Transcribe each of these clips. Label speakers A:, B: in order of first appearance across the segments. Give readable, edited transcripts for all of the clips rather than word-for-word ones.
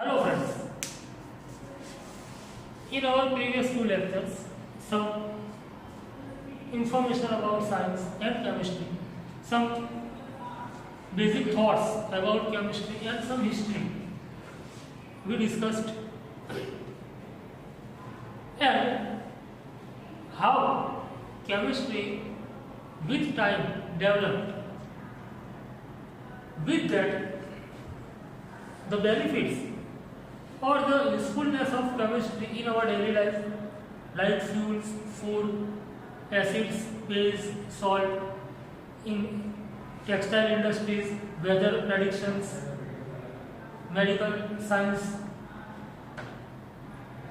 A: Hello friends, in our previous two lectures, some information about science and chemistry, some basic thoughts about chemistry and some history we discussed, and how chemistry with time developed. With that, the benefits or the usefulness of chemistry in our daily life, like fuels, food, acids, base, salt, in textile industries, weather predictions, medical science.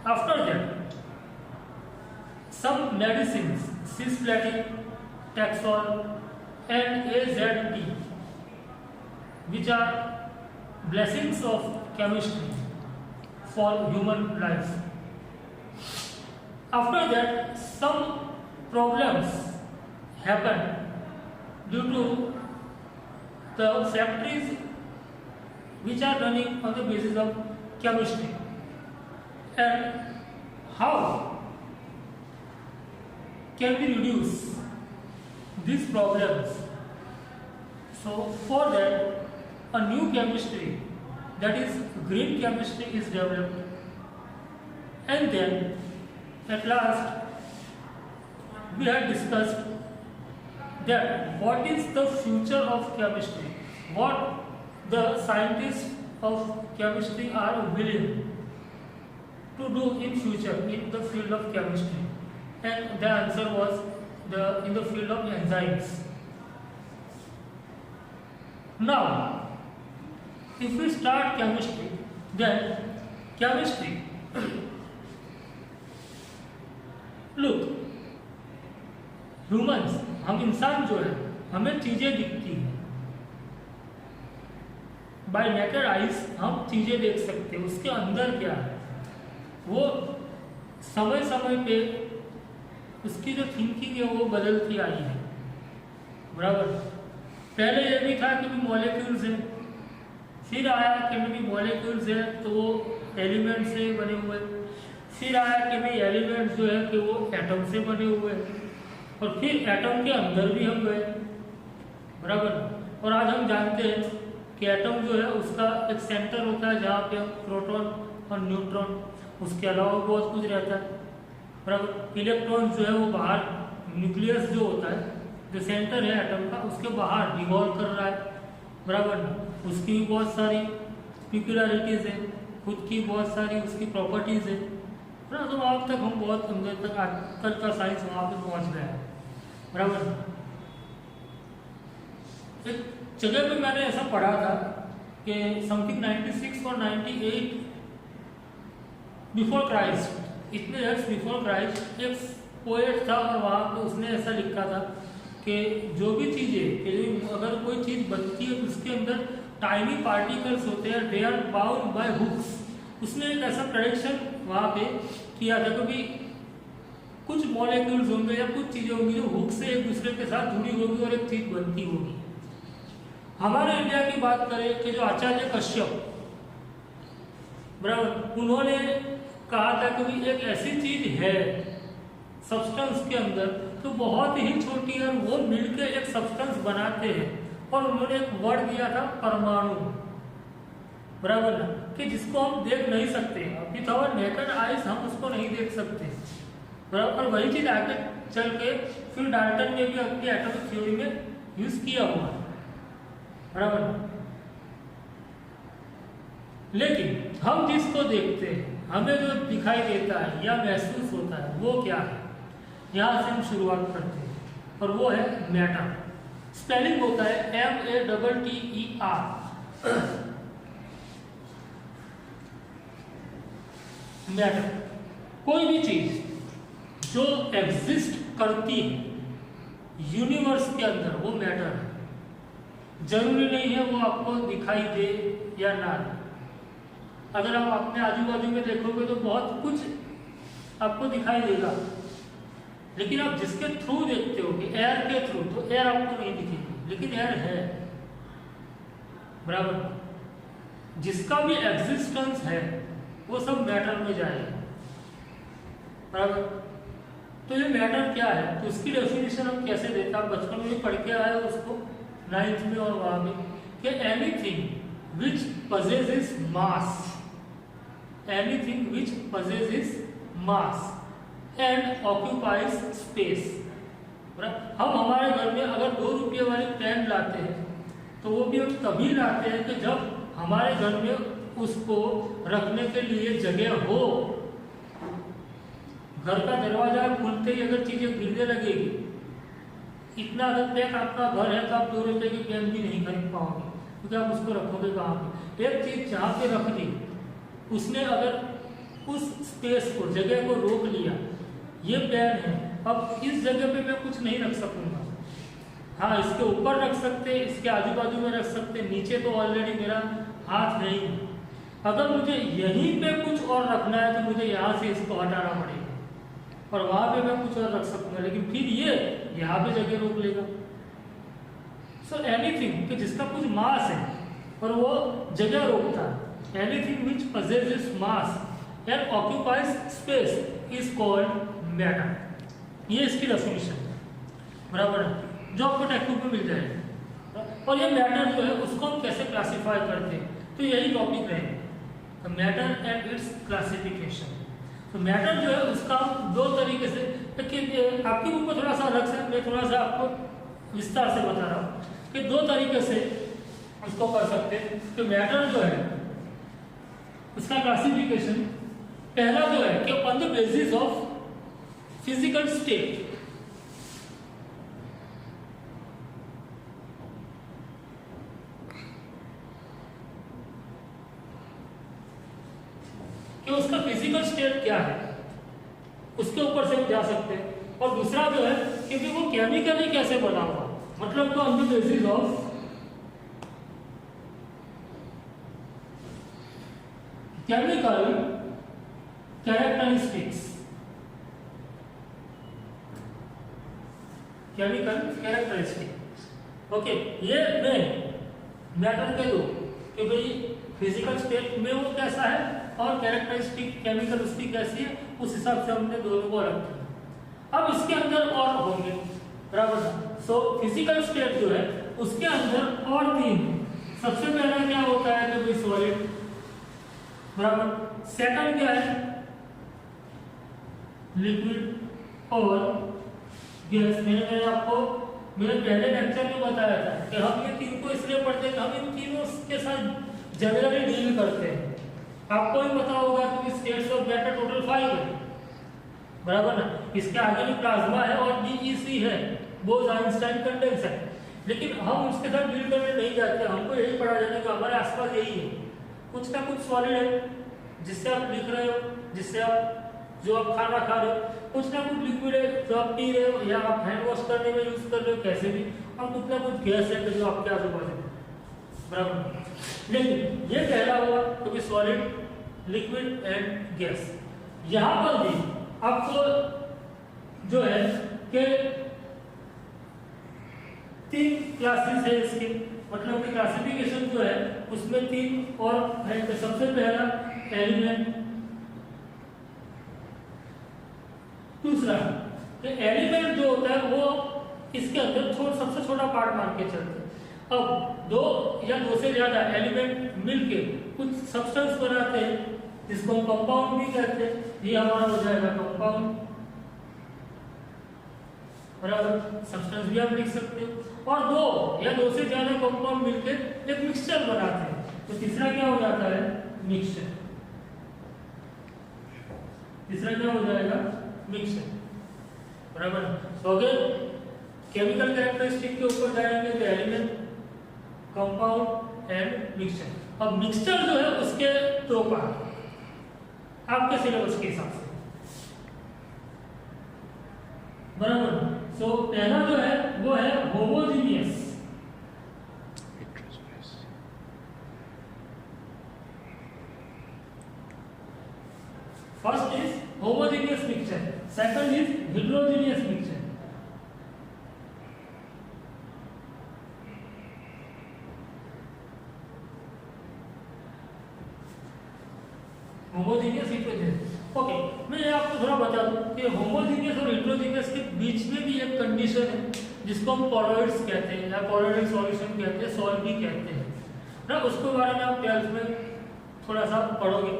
A: After that, some medicines, cisplatin, Taxol, and AZT, which are blessings of chemistry for human life. After that, some problems happen due to the factories which are running on the basis of chemistry, and how can we reduce these problems. So for that, a new chemistry, that is green chemistry, is developed, and then at last we had discussed that what is the future of chemistry, what the scientists of chemistry are willing to do in future in the field of chemistry, and the answer was in the field of enzymes. Now, if we start chemistry, then chemistry, look, humans, हम इंसान जो है, हमें चीजें दिखती हैं, bye naked eyes हम चीजें देख सकते हैं, उसके अंदर क्या है वो समय समय पे उसकी जो थिंकिंग है वो बदलती आई है, बराबर। पहले ये भी था कि भी मॉलिक्यूल्स हैं, फिर आया कि भी मॉलिक्यूल्स है तो वो एलिमेंट से बने हुए, फिर आया कि भी एलिमेंट्स जो है कि वो एटम से बने हुए, और फिर एटम के अंदर भी हम गए, बराबर। और आज हम जानते हैं कि एटम जो है उसका एक सेंटर होता है जहाँ पे प्रोटॉन और न्यूट्रॉन, उसके अलावा बहुत कुछ रहता है, बराबर। इलेक्ट्रॉन जो है वो बाहर, न्यूक्लियस जो होता है, जो सेंटर है एटम का, उसके बाहर रिवॉल्व कर रहा है, बराबर। उसकी भी बहुत सारी पिक्युलरिटीज है, खुद की बहुत सारी उसकी प्रॉपर्टीज है ना। तो वहाँ तक हम बहुत अंदर तक आजकल का साइंस वहाँ पे पहुँच गया है, बराबर। एक जगह पे मैंने ऐसा पढ़ा था कि समथिंग 96 और 98 बिफोर क्राइस्ट, इतने ईयर्स बिफोर क्राइस्ट, एक पोएट था और वहाँ पे उसने ऐसा लिखा था कि जो भी चीज़ें, अगर कोई चीज़ बनती है तो उसके अंदर टाइनी पार्टिकल्स होते हैं, they are bound by hooks. उसने एक ऐसा प्रेडिक्शन वहाँ पे किया था कि कुछ मॉलिक्यूल्स होंगे या कुछ चीज़ें होंगी जो हुक से एक दूसरे के साथ जुड़ी होगी और एक चीज़ बनती होगी। हमारे इंडिया की बात करें कि जो आचार्य कश्यप, बराबर, उन्होंने कहा था कि भाई एक ऐसी चीज है सब्सटेंस के अंदर तो बहुत ही छोटी है, वो मिलकर एक सब्सटेंस बनाते हैं, और उन्होंने एक वर्ड दिया था परमाणु, बराबर ना, कि जिसको हम देख नहीं सकते, विथ आवर नेकेड आइज हम उसको नहीं देख सकते, बराबर। वही चीज आगे चल के फिर डाल्टन ने भी अपनी एटॉमिक थ्योरी में यूज किया हुआ है, बराबर। लेकिन हम जिसको देखते हैं, हमें जो दिखाई देता है या महसूस होता है वो क्या है, यहाँ से हम शुरुआत करते हैं, और वो है मैटर। स्पेलिंग होता है MATTER। मैटर, कोई भी चीज जो एग्जिस्ट करती है यूनिवर्स के अंदर वो मैटर है। जरूरी नहीं है वो आपको दिखाई दे या ना दे। अगर आप अपने आजू बाजू में देखोगे तो बहुत कुछ आपको दिखाई देगा, लेकिन आप जिसके थ्रू देखते हो, एयर के थ्रू, तो एयर आपको नहीं दिखेगी, लेकिन एयर है, बराबर। जिसका भी एग्जिस्टेंस है वो सब मैटर में जाएगा, बराबर। तो ये मैटर क्या है, तो उसकी डेफिनेशन हम कैसे देते हैं, आप बचपन में पढ़ के आए उसको 9th में और वहां में, कि anything which possesses mass, anything which possesses mass and occupies space. हम हमारे घर में अगर 2 रुपये वाली पेन लाते हैं तो वो भी हम तभी लाते हैं कि जब हमारे घर में उसको रखने के लिए जगह हो। घर का दरवाजा खुलते ही अगर चीजें गिरने लगेगी, इतना अगर पैक आपका घर है तो आप 2 रुपये की पेन भी नहीं खरीद पाओगे, क्योंकि आप उसको रखोगे कहाँ पे। एक चीज जहाँ पे रख दी, उसने अगर उस स्पेस को, जगह को रोक लिया, ये पेन है, अब इस जगह पे मैं कुछ नहीं रख सकूंगा। हाँ, इसके ऊपर रख सकते, इसके आजू बाजू में रख सकते, नीचे तो ऑलरेडी मेरा हाथ नहीं है। अगर मुझे यहीं पे कुछ और रखना है तो मुझे यहाँ से इसको हटाना पड़ेगा, और वहां पे मैं कुछ और रख सकूंगा, लेकिन फिर ये यहाँ पे जगह रोक लेगा। सो एनीथिंग कि जिसका कुछ मास है और वो जगह रोकता है, anything which possesses mass and occupies space is called matter. ये इसकी डेफिनेशन है, बराबर है, जो आपको टेक्स्ट बुक में मिल जाएगा। और ये मैटर जो है उसको हम कैसे क्लासिफाई करते हैं, तो यही टॉपिक रहेगा, मैटर एंड इट्स क्लासिफिकेशन। तो मैटर जो है उसका हम 2 तरीके से, आपकी बुक में थोड़ा सा अलग से, मैं थोड़ा सा आपको विस्तार से बता रहा हूँ कि 2 तरीके से उसको कर सकते हैं। कि मैटर जो है उसका क्लासिफिकेशन, पहला जो है कि on the basis of physical state, कि उसका फिजिकल स्टेट क्या है, उसके ऊपर से हम जा सकते हैं। और दूसरा जो है कि वो केमिकली कैसे बना हुआ, मतलब तो on the basis of chemical characteristics, chemical characteristic. Okay, ये मैं मैटर के दो कि भाई फिजिकल स्टेट में वो कैसा है और कैरेक्टरिस्टिक केमिकल उसकी कैसी है, उस हिसाब से हमने दोनों को अलग किया। अब इसके अंदर और होंगे, बराबर। सो फिजिकल स्टेट जो है उसके अंदर और 3। सबसे पहला क्या होता है कि भाई सॉलिड, बराबर। सेकंड क्या है, लिक्विड और गैस। मैंने आपको मेरे पहले लेक्चर में बताया था कि हम ये 3 को इसलिए पढ़ते हैं कि हम इन तीनों के साथ जनरली डील करते हैं। आपको ही पता होगा कि स्टेट्स ऑफ मैटर टोटल 5 है, बराबर ना। इसके आगे भी प्लाज्मा है और डीईसी है, बोस-आइंस्टाइन कंडेंसर। लेकिन हम उसके साथ डील करने नहीं जाते, हमको यही पढ़ा जाने का हमारे आसपास यही है, कुछ ना कुछ सॉलिड है जिससे आप लिख रहे हो, जिससे आप जो आप खाना खा रहे हो, कुछ ना कुछ लिक्विड है जो आप पी रहे हो या आप हैंड वॉश करने में यूज कर रहे हो, कैसे भी, और कुछ ना कुछ गैस है जो आपके आजू बाजू, बराबर। लेकिन ये पहला हुआ क्योंकि सॉलिड, लिक्विड एंड गैस। यहां पर भी आपको जो है कि 3 क्लासेस है इसके, मतलब कि क्लासिफिकेशन जो है उसमें 3 और है। तो सबसे पहला एलिमेंट, दूसरा एलिमेंट जो होता है वो इसके अंदर सबसे छोटा पार्ट मान के चलते हैं। अब 2 या 2 से ज्यादा एलिमेंट मिलके कुछ सब्सटेंस बनाते हैं जिसको हम कंपाउंड भी कहते हैं। ये हमारा हो जाएगा कंपाउंड, बराबर। सब्सटेंस भी आप लिख सकते हो। और 2 या 2 से ज्यादा कंपाउंड मिलके एक मिक्सचर बनाते हैं, तो तीसरा क्या हो जाता है, मिक्सचर। तीसरा क्या हो जाएगा, मिक्सचर, बराबर। तो अगर केमिकल कैरेक्टरिस्टिक के ऊपर जाएंगे तो एलिमेंट, कंपाउंड एंड मिक्सचर। अब मिक्सचर जो है उसके 2 पार्ट आपके सिलेबस के हिसाब से, बराबर। तो पहला जो है वो है homogeneous, first is homogeneous mixture, second is heterogeneous mixture. Homogeneous heterogeneous. Okay, मैं ये आपको थोड़ा बता दूं कि होमोजीनियस और हिट्रोजीनियस के बीच में भी एक कंडीशन है जिसको हम कॉलोइड्स कहते हैं या कॉलोइडल सॉल्यूशन कहते हैं, सॉल्व भी कहते हैं ना। उसके बारे में आप 12th में थोड़ा सा पढ़ोगे,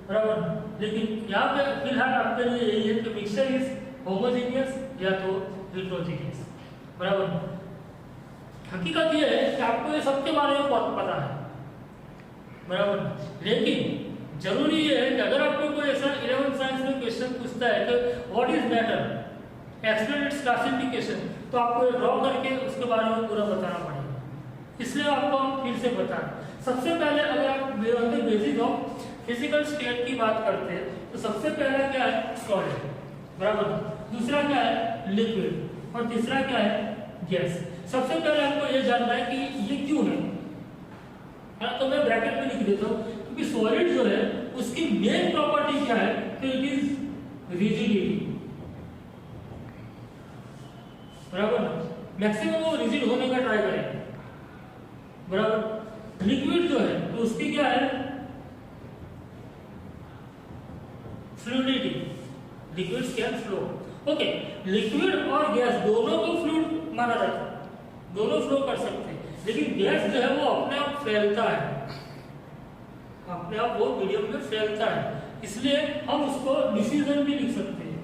A: बराबर। लेकिन यहाँ पे फिलहाल आपके लिए यही है कि मिक्सचर इज होमोजीनियस या तो हिट्रोजीनियस, बराबर। हकीकत ये है कि आपको ये सबके बारे में बहुत पता है, बराबर। लेकिन जरूरी ये है कि अगर आपको कोई ऐसा 11th साइंस में क्वेश्चन पूछता है कि what is matter, explain it's classification, तो आपको ड्रॉ करके उसके बारे में पूरा बताना पड़ेगा। इसलिए आपको हम फिर से बताएं। सबसे पहले अगर आप बेसिक ऑफ फिजिकल स्टेट की बात करते हैं तो सबसे पहला क्या है, सॉलिड, बराबर। दूसरा क्या है, लिक्विड, और तीसरा क्या है, गैस। सबसे पहले आपको ये जानना है कि ये क्यों है। तो मैं ब्रैकेट में लिख देता हूँ क्योंकि सॉलिड जो है उसकी मेन प्रॉपर्टी क्या है कि इट इज रिजिडिटी, बराबर ना। मैक्सिमम वो रिजिड होने का ट्राई करेगा, बराबर। लिक्विड जो है तो उसकी क्या है, fluidity, liquids can flow. Okay, liquid और गैस दोनों को फ्लूइड माना जाता है, दोनों फ्लो कर सकते हैं। लेकिन गैस जो है वो अपने आप फैलता है, अपने आप वो मीडियम में फैलता है, इसलिए हम उसको डिफ्यूजन भी लिख सकते हैं।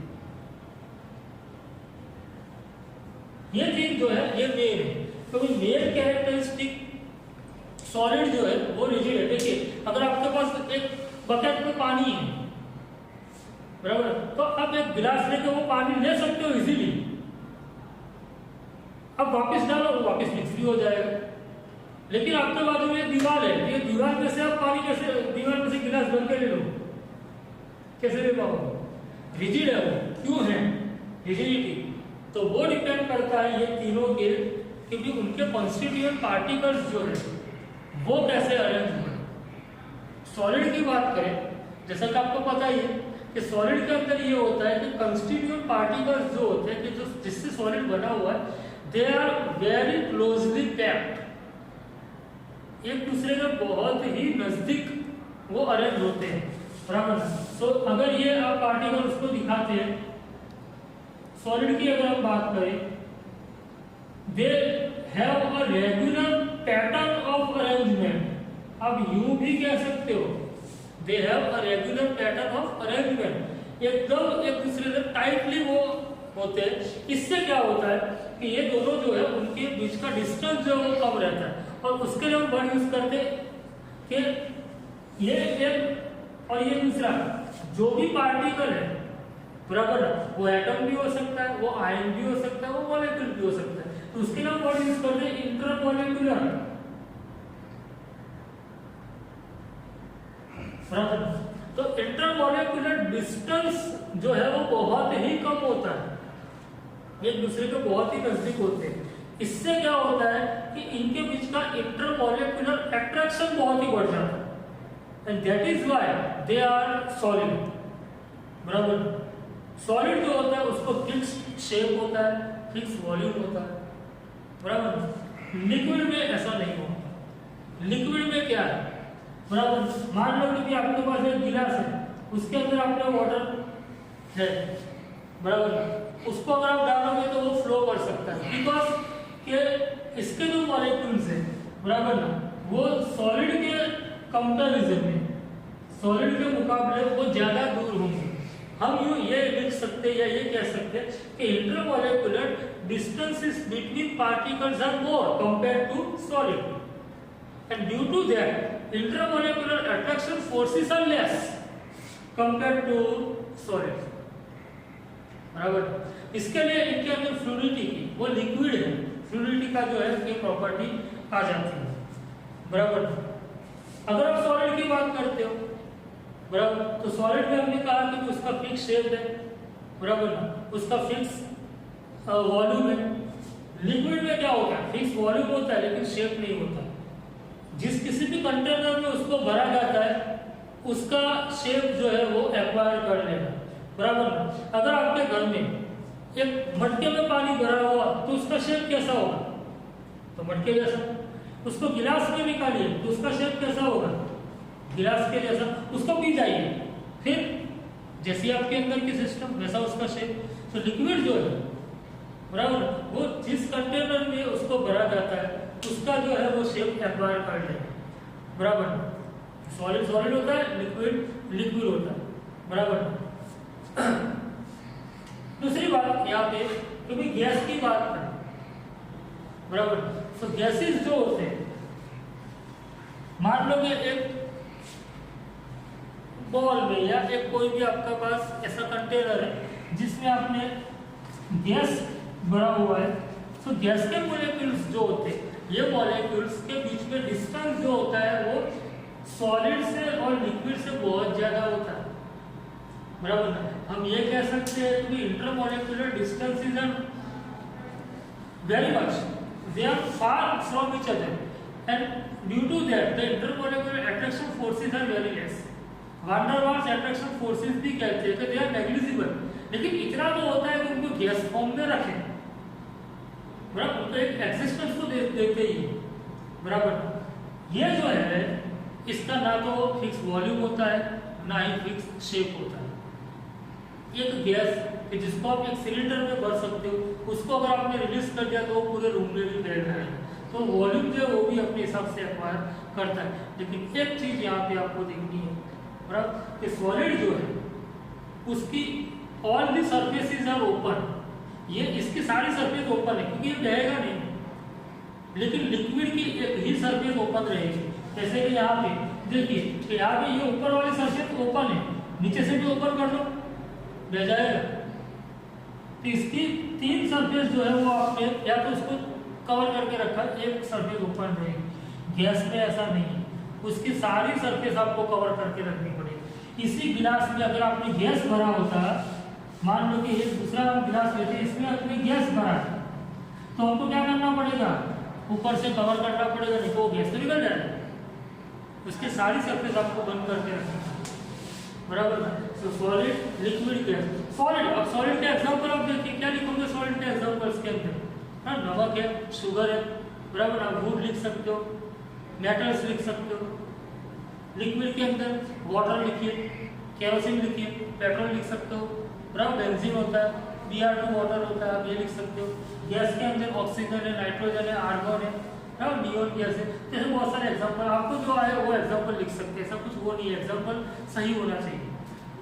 A: ये चीज जो है ये मेन है। तो मेन कैरेक्टरिस्टिक सॉलिड जो है वो रिजिड है। देखिए, अगर आपके पास एक बकेट में पानी है, बराबर, तो आप एक गिलास लेके वो पानी ले सकते हो इजीली। अब वापस डालो वो वापस मिक्स भी हो जाएगा। लेकिन आपके बाजू में दीवार है, ये दीवार में से आप पानी कैसे, दीवार में से गिलास भर के ले लो, कैसे ले पाओगे, रिजिड है वो। क्यों है रिजिडिटी, तो वो डिपेंड करता है ये तीनों के, क्योंकि उनके कॉन्स्टिट्यूएंट पार्टिकल्स जो है वो कैसे अरेंज हुए। सॉलिड की बात करें, जैसा कि आपको पता ही है कि सॉलिड के अंदर ये होता है कि कंस्टिट्यूएंट पार्टिकल्स जो होते हैं कि जो जिससे सॉलिड बना हुआ है, they are very closely packed, एक दूसरे के बहुत ही नजदीक वो अरेंज होते हैं, बराबर। तो अगर ये आप पार्टिकल उसको दिखाते हैं, सॉलिड की अगर हम बात करें, they have a regular pattern of arrangement. आप यूं भी कह सकते हो, they have a regular pattern of arrangement, एकदम एक दूसरे से टाइटली वो होते हैं। इससे क्या होता है कि ये दोनों जो है उनके बीच का डिस्टेंस जो है वो कम रहता है, और उसके लिए हम वर्ड यूज करते हैं कि ये एक और ये दूसरा जो भी पार्टिकल है, बराबर, वो एटम भी हो सकता है, वो आयन भी हो सकता है, वो मॉलिक्यूल भी हो सकता है, तो उसके लिए हम वर्ड यूज करते हैं इंटरमॉलिक्यूलर, बराबर। तो इंटरमॉलिक्यूलर डिस्टेंस जो है वो बहुत ही कम होता है, एक दूसरे के बहुत ही नजदीक होते हैं। इससे क्या होता है कि इनके बीच का इंटरमॉलिक्यूलर अट्रैक्शन बहुत ही बढ़ जाता है, and that is why they are solid, बराबर। सॉलिड जो होता है उसको फिक्स शेप होता है, फिक्स वॉल्यूम होता है, बराबर। लिक्विड में ऐसा नहीं होता। लिक्विड में क्या है, बराबर, मान लो कि आपके पास एक गिलास है, उसके अंदर आपने वाटर है, बराबर, उसको अगर आप डालोगे तो वो फ्लो कर सकता है, बिकॉज कि इसके जो मॉलिक्यूल्स है, बराबर ना, वो सॉलिड के कंपैरिजन में, सॉलिड के मुकाबले वो ज्यादा दूर होंगे। हम यूं ये लिख सकते या ये कह सकते कि intermolecular distances between particles are more compared to solid, and due to that intermolecular attraction forces are less compared to solid, बराबर। इसके लिए इनके अंदर फ्लूइडिटी की, वो लिक्विड है, फ्लूइडिटी का जो है ये प्रॉपर्टी आ जाती है, बराबर। अगर आप सॉलिड की बात करते हो, बराबर, तो सॉलिड में हमने कहा कि उसका फिक्स शेप है, बराबर ना, उसका फिक्स वॉल्यूम है। लिक्विड में क्या होता है, फिक्स वॉल्यूम होता है लेकिन शेप नहीं होता। जिस किसी भी कंटेनर में उसको भरा जाता है उसका शेप जो है वो एक्वायर कर लेगा, बराबर ना। अगर आपके घर में एक मटके में पानी भरा हुआ तो उसका शेप कैसा होगा, तो मटके जैसा। उसको गिलास में निकालिए तो उसका शेप कैसा होगा, गिलास के जैसा। उसको पी जाइए फिर जैसे आपके अंदर की सिस्टम वैसा उसका शेप। तो लिक्विड जो है बराबर, वो जिस कंटेनर में उसको भरा जाता है उसका जो है वो शेप एक्वायर कर लेगा बराबर। सॉलिड सॉलिड होता है, लिक्विड लिक्विड होता है बराबर। दूसरी बात यहाँ पे क्योंकि गैस की बात करें बराबर, तो गैसेस जो होते हैं, मान लो कि एक बॉल में या एक कोई भी आपका पास ऐसा कंटेनर है जिसमें आपने गैस भरा हुआ है, तो गैस के मॉलिक्यूल्स जो होते हैं, ये मॉलिक्यूल्स के बीच में डिस्टेंस जो होता है वो सॉलिड से और लिक्विड से बहुत ज्यादा होता है बराबर। हम ये कह सकते हैं कि intermolecular distance is very much, they are far from each other and due to that the intermolecular attraction forces are very less। Van der Waals attraction forces भी कहते हैं कि दे आर नेग्लिजिबल, लेकिन इतना तो होता है कि उनको गैस फॉर्म में रखें बराबर, उनको एक एग्जिस्टेंस तो देते ही बराबर। ये जो है इसका ना तो फिक्स वॉल्यूम होता है ना ही फिक्स शेप होता है। एक गैस जिसको आप एक सिलेंडर में भर सकते हो, उसको अगर आपने रिलीज कर दिया तो वो पूरे रूम में भी फैल रहा है, तो वॉल्यूम जो है वो भी अपने हिसाब से एक्वायर करता है। लेकिन एक चीज यहाँ पे आपको देखनी है बराबर कि सॉलिड जो है उसकी all the surfaces are open, ये इसकी सारी सरफेस ओपन है क्योंकि ये बहेगा नहीं, लेकिन लिक्विड की एक ही सरफेस ओपन रहेगी। जैसे कि यहाँ पे देखिए, यहाँ पे ये ऊपर वाली सरफेस ओपन है, नीचे से भी ओपन कर दो बह जाएगा। तो इसकी 3 सरफेस जो है वो आपने या तो उसको कवर करके रखा, एक सरफेस ओपन रहेगी। गैस में ऐसा नहीं है, उसकी सारी सरफेस आपको कवर करके रखनी पड़ेगी। इसी गिलास में अगर आपने गैस भरा होता, मान लो कि एक दूसरा गिलास लेते हैं, इसमें आपने गैस भरा है, तो हमको क्या करना पड़ेगा, ऊपर से कवर करना पड़ेगा, नहीं तो वो गैस तो निकल जाएगा। उसकी सारी सरफेस आपको बंद करके रखनी बराबर ना। तो सॉलिड लिक्विड गैस सॉलिड, अब सॉलिड के एग्जांपल आप देखिए, क्या लिखोगे सॉलिड के एग्जांपल्स के अंदर, हाँ नमक है, शुगर है बराबर, आप वुड लिख सकते हो, मेटल्स लिख सकते हो। लिक्विड के अंदर वाटर लिखिए, केरोसिन लिखिए, पेट्रोल लिख सकते हो बराबर, बेंजीन होता है, Br2 वाटर होता है, आप ये लिख सकते हो। गैस के अंदर ऑक्सीजन है, नाइट्रोजन है, आर्गन है बराबर, नियोन गैस है। जैसे बहुत सारे एग्जांपल आपको जो आए वो एग्जांपल लिख सकते हैं, सब कुछ वो नहीं है, एग्जांपल सही होना चाहिए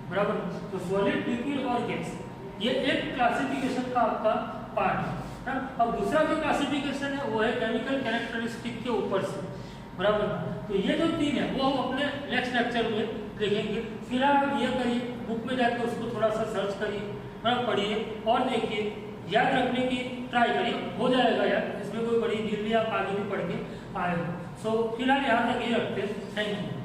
A: बराबर। तो सॉलिड लिक्विड और गैस ये एक क्लासिफिकेशन का आपका पार्ट है। अब दूसरा जो क्लासिफिकेशन है वो है केमिकल कैरेक्टरिस्टिक के ऊपर से बराबर। तो ये जो 3 है वो हम अपने नेक्स्ट लेक्चर में देखेंगे। फिलहाल ये करिए, बुक में जाकर उसको थोड़ा सा सर्च करिए, पढ़िए और देखिए, याद रखने की ट्राई करिए, हो जाएगा यार, इसमें कोई बड़ी डील नहीं, आप आगे भी पढ़ के आए हो। सो फिलहाल यहाँ तक ही रखते हैं। Thank you.